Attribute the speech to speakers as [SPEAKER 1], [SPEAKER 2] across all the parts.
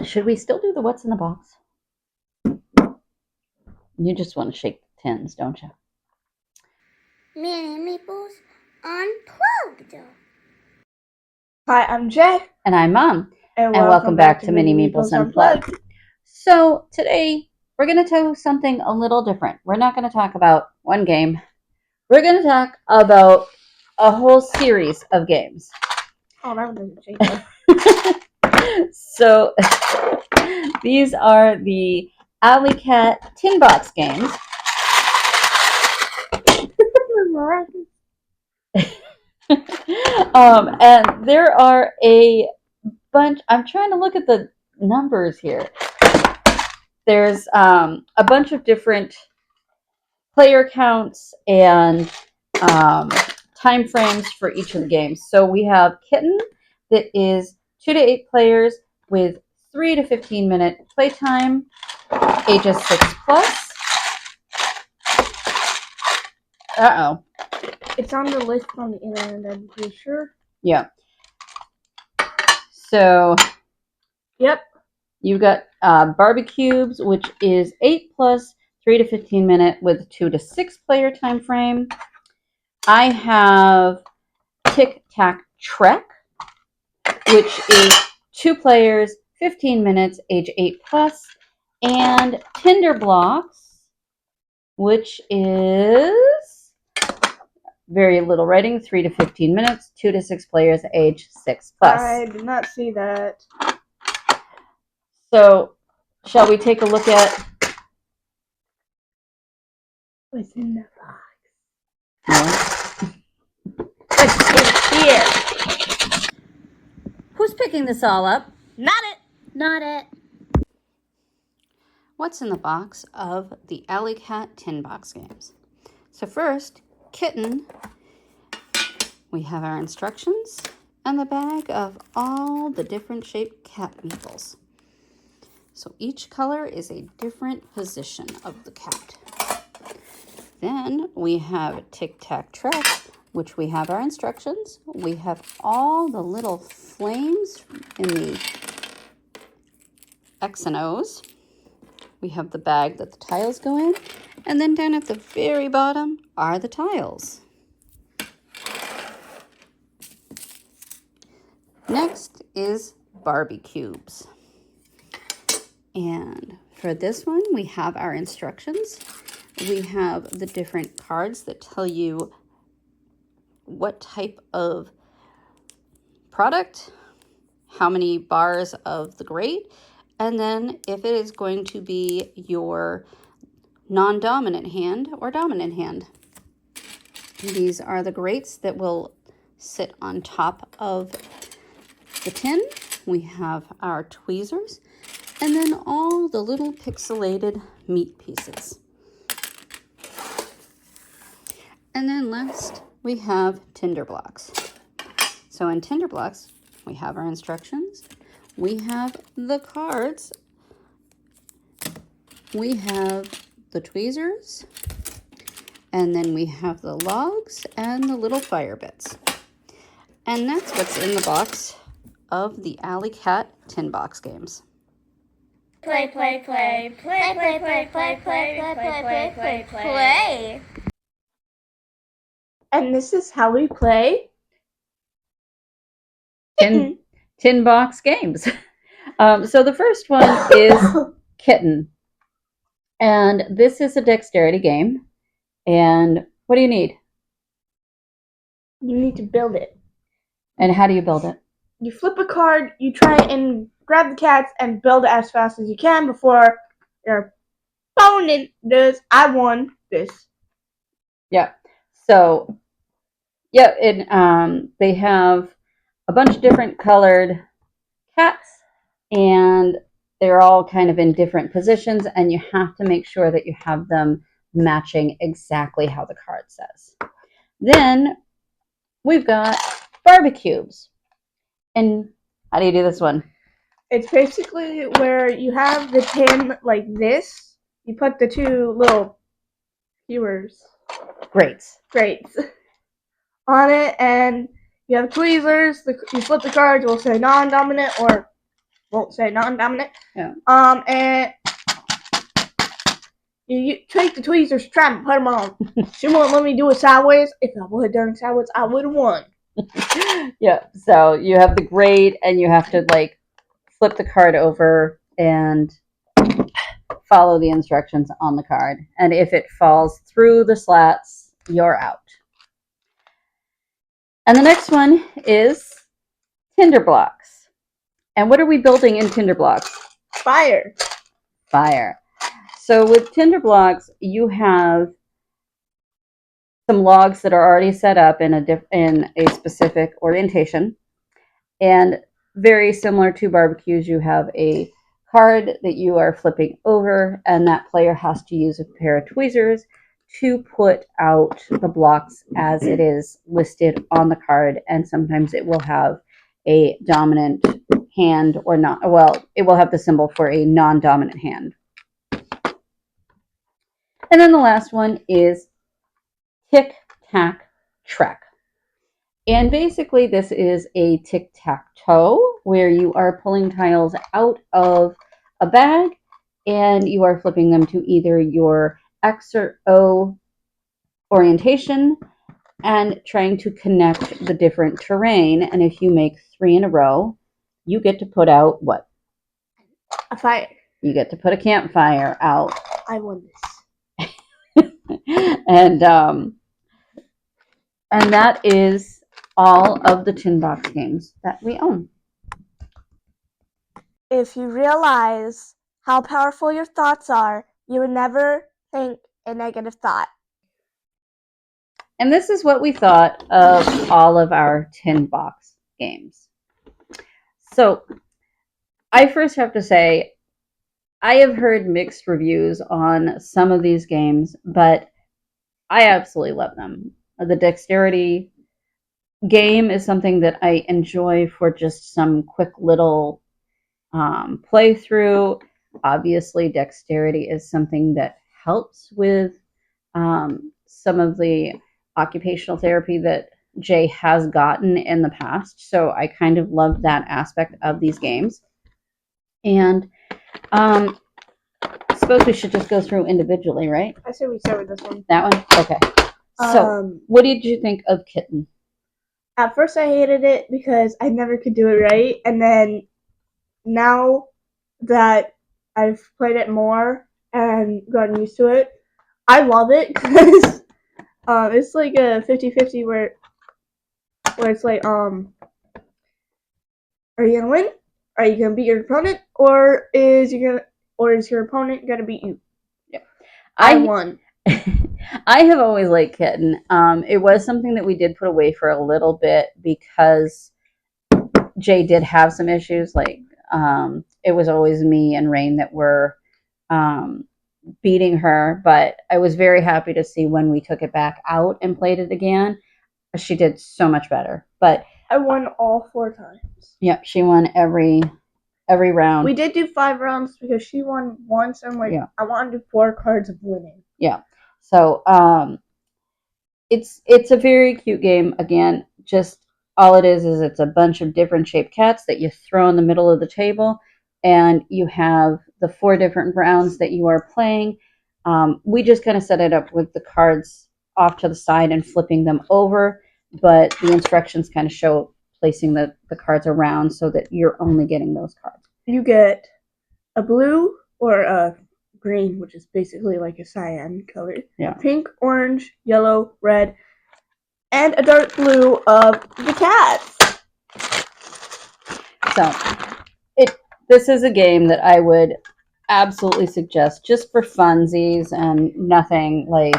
[SPEAKER 1] Should we still do the what's in the box? You just want to shake the tins, don't you?
[SPEAKER 2] Mini Meeples Unplugged.
[SPEAKER 3] Hi, I'm Jay.
[SPEAKER 1] And I'm Mom.
[SPEAKER 3] And
[SPEAKER 1] welcome back to Mini Meeples Unplugged. So today we're going to do something a little different. We're not going to talk about one game. We're going to talk about a whole series of games.
[SPEAKER 3] Oh, that doesn't change.
[SPEAKER 1] So these are the Alley Cat Tinderbox games. And there are a bunch. I'm trying to look at the numbers here. There's a bunch of different player counts and time frames for each of the games. So we have Kitten that is 2 to 8 players with 3 to 15 minute playtime, ages 6 plus. Uh-oh.
[SPEAKER 3] It's on the list on the internet, I'm pretty sure.
[SPEAKER 1] Yeah. So,
[SPEAKER 3] yep.
[SPEAKER 1] You've got Barbecubes, which is 8 plus, 3 to 15 minute with 2 to 6 player time frame. I have Trex, which is 2 players, 15 minutes, age 8 plus, and Tinderblox, which is very little writing, 3 to 15 minutes, 2 to 6 players, age 6 plus.
[SPEAKER 3] I did not see that.
[SPEAKER 1] So, shall we take a look at
[SPEAKER 3] what's in the box? What's in here?
[SPEAKER 1] Who's picking this all up?
[SPEAKER 3] Not it.
[SPEAKER 2] Not it.
[SPEAKER 1] What's in the box of the Alley Cat Tin Box games? So first, Kitten. We have our instructions and the bag of all the different shaped cat meeples. So each color is a different position of the cat. Then we have Trex, which we have our instructions. We have all the little flames in the X and O's. We have the bag that the tiles go in. And then down at the very bottom are the tiles. Next is Barbecubes. And for this one, we have our instructions. We have the different cards that tell you what type of product, how many bars of the grate, and then if it is going to be your non-dominant hand or dominant hand. These are the grates that will sit on top of the tin. We have our tweezers, and then all the little pixelated meat pieces. And then last, we have Tinderblox. So in Tinderblox, we have our instructions. We have the cards. We have the tweezers. And then we have the logs and the little fire bits. And that's what's in the box of the Alley Cat Tin Box games.
[SPEAKER 2] Play, play, play, play, play, play, play, play, play, play, play, play, play.
[SPEAKER 3] And this is how we play
[SPEAKER 1] tin box games. So the first one is Kitten. And this is a dexterity game. And what do you need?
[SPEAKER 3] You need to build it.
[SPEAKER 1] And how do you build it?
[SPEAKER 3] You flip a card, you try and grab the cats and build it as fast as you can before your opponent does. I won this.
[SPEAKER 1] Yeah. So, yeah, they have a bunch of different colored cats, and they're all kind of in different positions, and you have to make sure that you have them matching exactly how the card says. Then we've got Barbecubes. And how do you do this one?
[SPEAKER 3] It's basically where you have the tin like this. You put the two little grates on it, and you have tweezers. You flip the cards. Will say non-dominant or won't say non-dominant.
[SPEAKER 1] Yeah.
[SPEAKER 3] And you take the tweezers, try to put them on. She won't let me do it sideways. If I would have done it sideways, I would have won.
[SPEAKER 1] Yeah. So you have the grade, and you have to like flip the card over and follow the instructions on the card. And if it falls through the slats, you're out. And the next one is Tinderblox. And what are we building in Tinderblox?
[SPEAKER 3] Fire.
[SPEAKER 1] Fire. So with Tinderblox, you have some logs that are already set up in a specific orientation. And very similar to Barbecubes, you have a card that you are flipping over, and that player has to use a pair of tweezers to put out the blocks as it is listed on the card. And sometimes it will have a dominant hand or not. Well, it will have the symbol for a non-dominant hand. And then the last one is tic-tac-trek. And basically this is a tic-tac-toe where you are pulling tiles out of a bag and you are flipping them to either your X or O orientation and trying to connect the different terrain. And if you make 3 in a row, you get to put out what?
[SPEAKER 3] A fire.
[SPEAKER 1] You get to put a campfire out.
[SPEAKER 3] I won this.
[SPEAKER 1] And that is all of the tin box games that we own.
[SPEAKER 2] If you realize how powerful your thoughts are, you would never think a negative thought.
[SPEAKER 1] And this is what we thought of all of our tin box games. So I first have to say, I have heard mixed reviews on some of these games, but I absolutely love them. The dexterity game is something that I enjoy for just some quick little playthrough. Obviously, dexterity is something that helps with some of the occupational therapy that Jay has gotten in the past. So I kind of love that aspect of these games. And I suppose we should just go through individually, right?
[SPEAKER 3] I say we start with this one.
[SPEAKER 1] That one? Okay. So, what did you think of Kitten?
[SPEAKER 3] At first I hated it because I never could do it right. And then now that I've played it more and gotten used to it, I love it because it's like a 50-50 where it's like, are you gonna win? Are you gonna beat your opponent, or is your opponent gonna beat you?
[SPEAKER 1] Yeah,
[SPEAKER 3] I won.
[SPEAKER 1] I have always liked Kitten. It was something that we did put away for a little bit because Jay did have some issues. Like it was always me and Rain that were beating her. But I was very happy to see when we took it back out and played it again. She did so much better. But
[SPEAKER 3] I won all 4 times.
[SPEAKER 1] Yep, she won every round.
[SPEAKER 3] We did do 5 rounds because she won once. I'm like, yeah. I want to do 4 cards of winning.
[SPEAKER 1] Yeah. So it's a very cute game. Again, just all it is it's a bunch of different shaped cats that you throw in the middle of the table, and you have the 4 different rounds that you are playing. We just kind of set it up with the cards off to the side and flipping them over, but the instructions kind of show placing the cards around so that you're only getting those cards.
[SPEAKER 3] You get a blue or a green, which is basically like a cyan color.
[SPEAKER 1] Yeah.
[SPEAKER 3] Pink, orange, yellow, red, and a dark blue of the cats.
[SPEAKER 1] So this is a game that I would absolutely suggest just for funsies and nothing like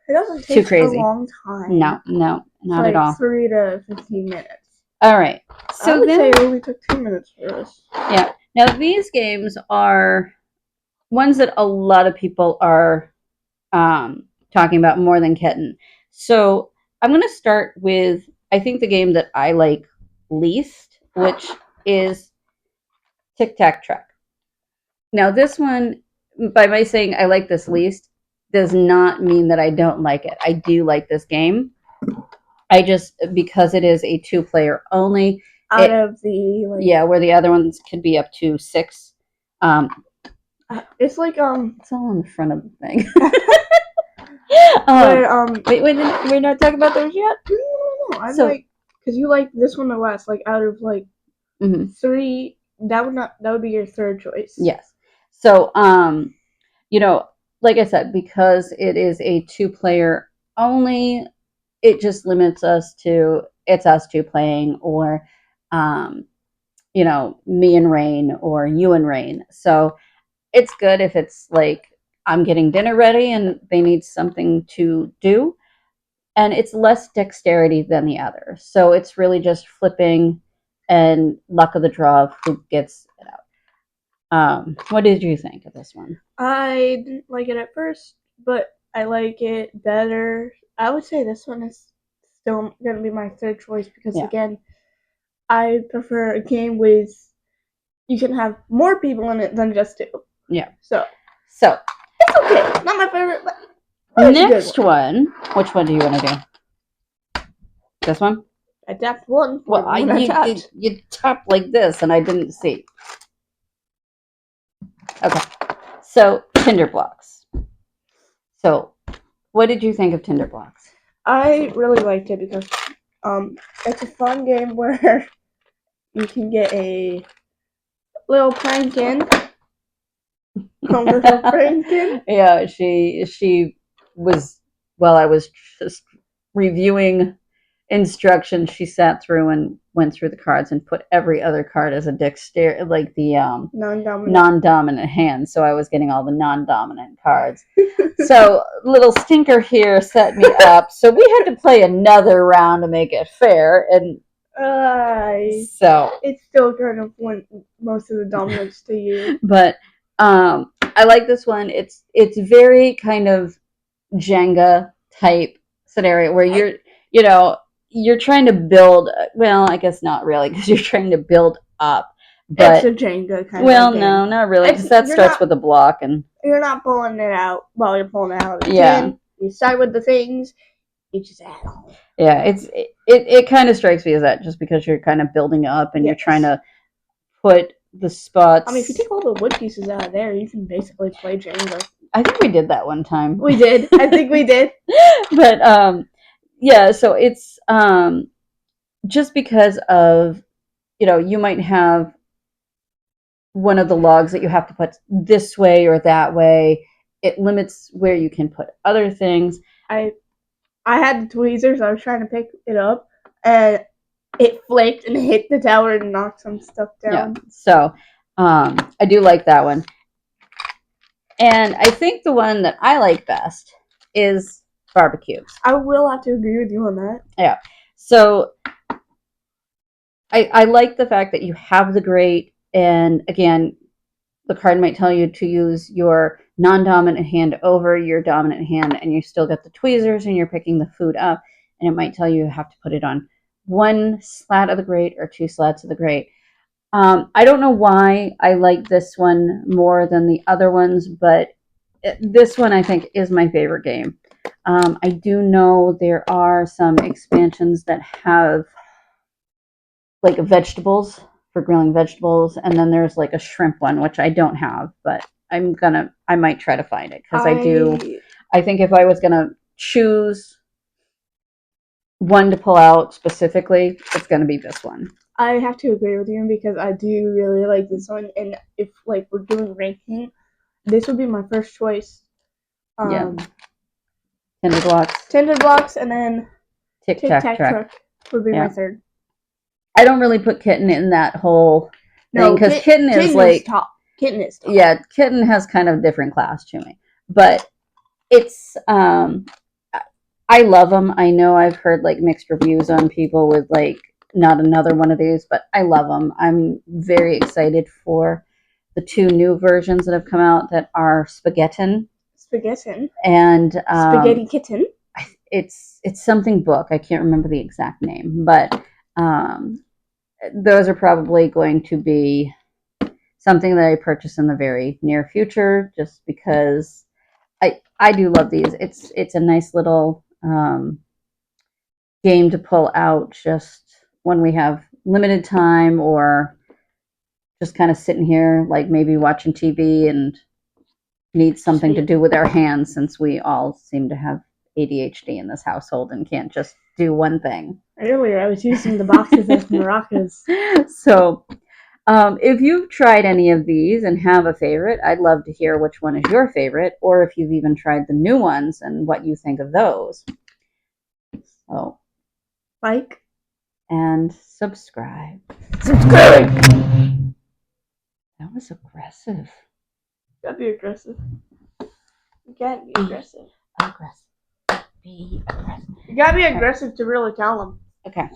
[SPEAKER 3] it doesn't take
[SPEAKER 1] too crazy.
[SPEAKER 3] A long time.
[SPEAKER 1] No, not
[SPEAKER 3] like
[SPEAKER 1] at all.
[SPEAKER 3] 3 to 15 minutes.
[SPEAKER 1] All right. So
[SPEAKER 3] I would say it only took 2 minutes for us.
[SPEAKER 1] Yeah. Now these games are ones that a lot of people are talking about more than Kitten. So I'm going to start with, I think, the game that I like least, which is Tic-Tac-Trek. Now this one, by my saying I like this least, does not mean that I don't like it. I do like this game. I just, because it is a 2-player only,
[SPEAKER 3] out of the like.
[SPEAKER 1] Yeah, where the other ones could be up to 6.
[SPEAKER 3] It's like
[SPEAKER 1] It's all on the front of the thing.
[SPEAKER 3] where
[SPEAKER 1] wait, we're not talking about those yet.
[SPEAKER 3] No. I'm like, because you like this one the less. Like out of like 3, that would be your third choice.
[SPEAKER 1] Yes. So you know, like I said, because it is a 2-player only, it just limits us to it's us 2 playing, or you know, me and Rain or you and Rain. So it's good if it's like I'm getting dinner ready and they need something to do, and it's less dexterity than the other. So it's really just flipping and luck of the draw of who gets it out. What did you think of this one?
[SPEAKER 3] I didn't like it at first, but I like it better. I would say this one is still going to be my third choice because, again, I prefer a game with you can have more people in it than just 2.
[SPEAKER 1] Yeah.
[SPEAKER 3] So
[SPEAKER 1] it's
[SPEAKER 3] okay. Not my favorite, but
[SPEAKER 1] next one. Which one do you want to do? This one?
[SPEAKER 3] I tapped one.
[SPEAKER 1] Well, you tapped like this, and I didn't see. Okay. So, Tinderblox. So, what did you think of Tinderblox?
[SPEAKER 3] I really liked it because it's a fun game where you can get a little prankin.
[SPEAKER 1] Yeah, she was, while I was just reviewing instructions, she sat through and went through the cards and put every other card as a dexterity, like the non-dominant hand. So I was getting all the non-dominant cards. So little stinker here set me up. So we had to play another round to make it fair, and so
[SPEAKER 3] it's still kind of went most of the dominance to you.
[SPEAKER 1] But I like this one. It's very kind of Jenga type scenario where you're trying to build. Well, I guess not really, because you're trying to build up. But
[SPEAKER 3] it's a Jenga kind
[SPEAKER 1] of
[SPEAKER 3] game.
[SPEAKER 1] No, not really, because that starts with a block, and
[SPEAKER 3] you're not pulling it out while you're pulling it out. You start with the things. You just add on.
[SPEAKER 1] Yeah, it kind of strikes me as that, just because you're kind of building up and you're trying to put the spots.
[SPEAKER 3] I mean, if you take all the wood pieces out of there, you can basically play Jenga.
[SPEAKER 1] I think we did that one time.
[SPEAKER 3] We did. I think we did.
[SPEAKER 1] But yeah, so it's just because of, you might have one of the logs that you have to put this way or that way. It limits where you can put other things.
[SPEAKER 3] I had the tweezers. I was trying to pick it up, and it flaked and hit the tower and knocked some stuff down.
[SPEAKER 1] Yeah. So I do like that one. And I think the one that I like best is Barbecubes.
[SPEAKER 3] I will have to agree with you on that.
[SPEAKER 1] Yeah. So I like the fact that you have the grate, and again, the card might tell you to use your non-dominant hand over your dominant hand, and you still get the tweezers and you're picking the food up, and it might tell you have to put it on 1 slat of the grate or 2 slats of the grate. I don't know why I like this one more than the other ones, but this one I think is my favorite game. I do know there are some expansions that have like vegetables for grilling vegetables, and then there's like a shrimp one, which I don't have, but I might try to find it, because I think if I was gonna choose one to pull out specifically, it's gonna be this one.
[SPEAKER 3] I have to agree with you because I do really like this one, and if like we're doing ranking, this would be my first choice. Tinderblox, and then Tic Tac Truck would be my third.
[SPEAKER 1] I don't really put Kitten in that whole thing, because Kitten is
[SPEAKER 3] top. Kitten is top.
[SPEAKER 1] Yeah, Kitten has kind of a different class to me, but it's I love them. I know I've heard like mixed reviews on people with like not another one of these, but I love them. I'm very excited for the 2 new versions that have come out that are Spaghetti and
[SPEAKER 3] Spaghetti Kitten.
[SPEAKER 1] It's something book. I can't remember the exact name, but those are probably going to be something that I purchase in the very near future, just because I do love these. It's a nice little game to pull out just when we have limited time or just kind of sitting here, like maybe watching TV and need something to do with our hands, since we all seem to have ADHD in this household and can't just do one thing.
[SPEAKER 3] Earlier, I was using the boxes as maracas.
[SPEAKER 1] So, if you've tried any of these and have a favorite, I'd love to hear which one is your favorite, or if you've even tried the new ones and what you think of those. So,
[SPEAKER 3] Like
[SPEAKER 1] and subscribe.
[SPEAKER 3] subscribe.
[SPEAKER 1] That was aggressive.
[SPEAKER 3] Gotta be aggressive. You can't be aggressive.
[SPEAKER 1] Aggressive. Be aggressive.
[SPEAKER 3] You gotta be aggressive to really tell them.
[SPEAKER 1] Okay.